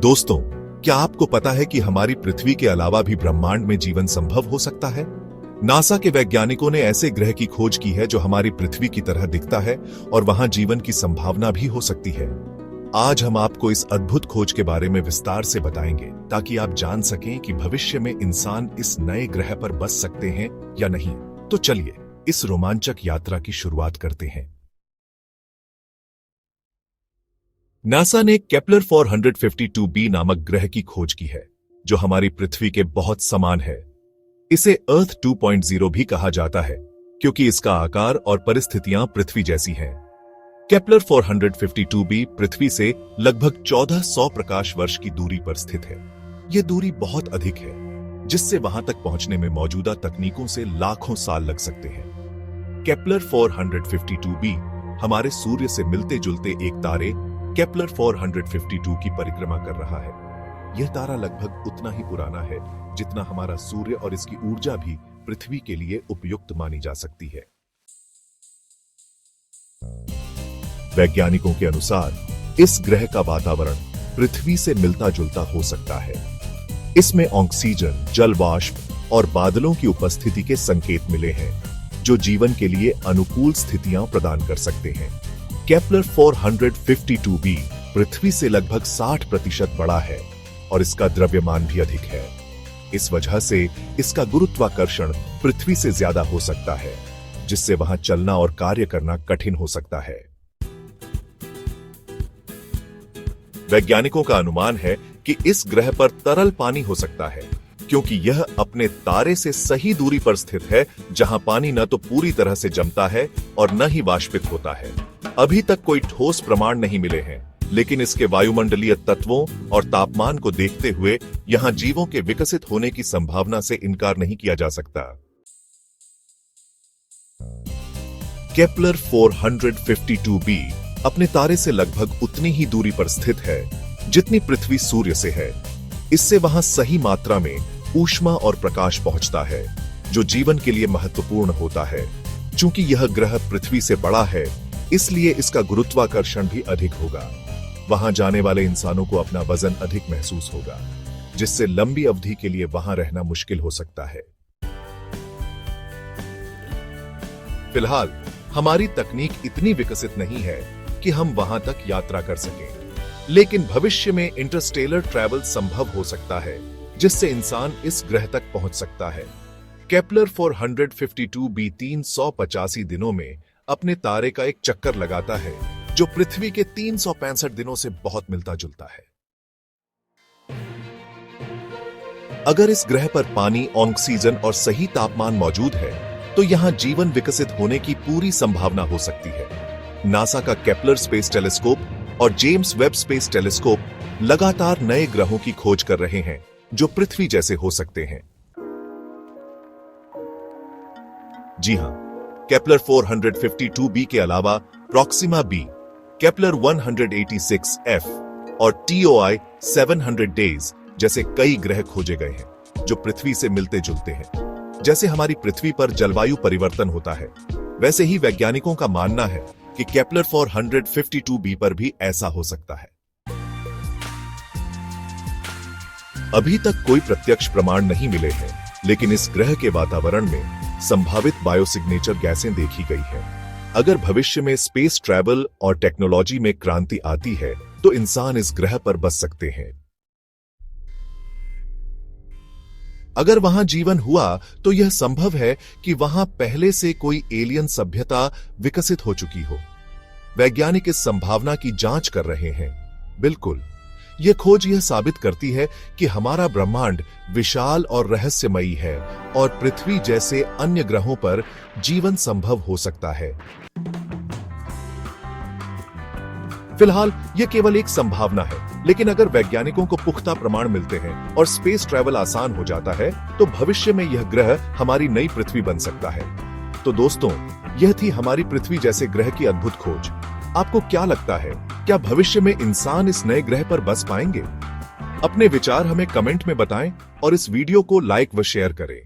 दोस्तों, क्या आपको पता है कि हमारी पृथ्वी के अलावा भी ब्रह्मांड में जीवन संभव हो सकता है? नासा के वैज्ञानिकों ने ऐसे ग्रह की खोज की है जो हमारी पृथ्वी की तरह दिखता है और वहां जीवन की संभावना भी हो सकती है। आज हम आपको इस अद्भुत खोज के बारे में विस्तार से बताएंगे ताकि आप जान सकें कि भविष्य में इंसान इस नए ग्रह पर बस सकते हैं या नहीं। तो चलिए इस रोमांचक यात्रा की शुरुआत करते हैं। नासा ने केपलर 452b नामक ग्रह की खोज की है जो हमारी पृथ्वी के बहुत समान है। इसे अर्थ 2.0 भी कहा जाता है क्योंकि इसका आकार और परिस्थितियां पृथ्वी जैसी हैं। केपलर 452b पृथ्वी से लगभग 1400 प्रकाश वर्ष की दूरी पर स्थित है। यह दूरी बहुत अधिक है जिससे वहां तक पहुंचने में मौजूदा तकनीकों से लाखों साल लग सकते हैं। केपलर 452b हमारे सूर्य से मिलते जुलते एक तारे केपलर 452 की परिक्रमा कर रहा है। यह तारा लगभग उतना ही पुराना है जितना हमारा सूर्य और इसकी ऊर्जा भी पृथ्वी के लिए उपयुक्त मानी जा सकती है। वैज्ञानिकों के अनुसार इस ग्रह का वातावरण पृथ्वी से मिलता जुलता हो सकता है। इसमें ऑक्सीजन, जल वाष्प और बादलों की उपस्थिति के संकेत मिले हैं जो जीवन के लिए अनुकूल स्थितियां प्रदान कर सकते हैं। केपलर 452b पृथ्वी से लगभग 60% बड़ा है और इसका द्रव्यमान भी अधिक है। इस वजह से इसका गुरुत्वाकर्षण पृथ्वी से ज्यादा हो सकता है जिससे वहां चलना और कार्य करना कठिन हो सकता है। वैज्ञानिकों का अनुमान है कि इस ग्रह पर तरल पानी हो सकता है क्योंकि यह अपने तारे से सही दूरी पर स्थित है जहां पानी न तो पूरी तरह से जमता है और न ही वाष्पित होता है। अभी तक कोई ठोस प्रमाण नहीं मिले हैं, लेकिन इसके वायुमंडलीय तत्वों और तापमान को देखते हुए यहां जीवों के विकसित होने की संभावना से इनकार नहीं किया जा सकता। केपलर 452b अपने तारे से लगभग उतनी ही दूरी पर स्थित है जितनी पृथ्वी सूर्य से है। इससे वहां सही मात्रा में ऊष्मा और प्रकाश पहुंचता है जो जीवन के लिए महत्वपूर्ण होता है। चूंकि यह ग्रह पृथ्वी से बड़ा है इसलिए इसका गुरुत्वाकर्षण भी अधिक होगा। वहां जाने वाले इंसानों को अपना वजन अधिक महसूस होगा जिससे लंबी अवधि के लिए वहां रहना मुश्किल हो सकता है। फिलहाल हमारी तकनीक इतनी विकसित नहीं है कि हम वहां तक यात्रा कर सकें, लेकिन भविष्य में इंटरस्टेलर ट्रैवल संभव हो सकता है जिससे इंसान इस ग्रह तक पहुंच सकता है। केपलर 452b 385 दिनों में अपने तारे का एक चक्कर लगाता है जो पृथ्वी के 365 दिनों से बहुत मिलता जुलता है। अगर इस ग्रह पर पानी, ऑक्सीजन और सही तापमान मौजूद है तो यहां जीवन विकसित होने की पूरी संभावना हो सकती है। नासा का केपलर स्पेस टेलीस्कोप और जेम्स वेब स्पेस टेलीस्कोप लगातार नए ग्रहों की खोज कर रहे हैं जो पृथ्वी जैसे हो सकते हैं। जी हां, केपलर 452b के अलावा प्रॉक्सिमा b, केपलर 186f और TOI 700 डेज जैसे कई ग्रह खोजे गए हैं जो पृथ्वी से मिलते जुलते हैं। जैसे हमारी पृथ्वी पर जलवायु परिवर्तन होता है, वैसे ही वैज्ञानिकों का मानना है कि केपलर 452b पर भी ऐसा हो सकता है। अभी तक कोई प्रत्यक्ष प्रमाण नहीं मिले हैं, लेकिन इस ग्रह के वातावरण में संभावित बायोसिग्नेचर गैसें देखी गई हैं। अगर भविष्य में स्पेस ट्रैवल और टेक्नोलॉजी में क्रांति आती है तो इंसान इस ग्रह पर बस सकते हैं। अगर वहां जीवन हुआ तो यह संभव है कि वहां पहले से कोई एलियन सभ्यता विकसित हो चुकी हो। वैज्ञानिक इस संभावना की जांच कर रहे हैं। बिल्कुल, यह खोज यह साबित करती है कि हमारा ब्रह्मांड विशाल और रहस्यमयी है और पृथ्वी जैसे अन्य ग्रहों पर जीवन संभव हो सकता है। फिलहाल यह केवल एक संभावना है, लेकिन अगर वैज्ञानिकों को पुख्ता प्रमाण मिलते हैं और स्पेस ट्रैवल आसान हो जाता है तो भविष्य में यह ग्रह हमारी नई पृथ्वी बन सकता है। तो दोस्तों, यह थी हमारी पृथ्वी जैसे ग्रह की अद्भुत खोज। आपको क्या लगता है, क्या भविष्य में इंसान इस नए ग्रह पर बस पाएंगे? अपने विचार हमें कमेंट में बताएं और इस वीडियो को लाइक व शेयर करें।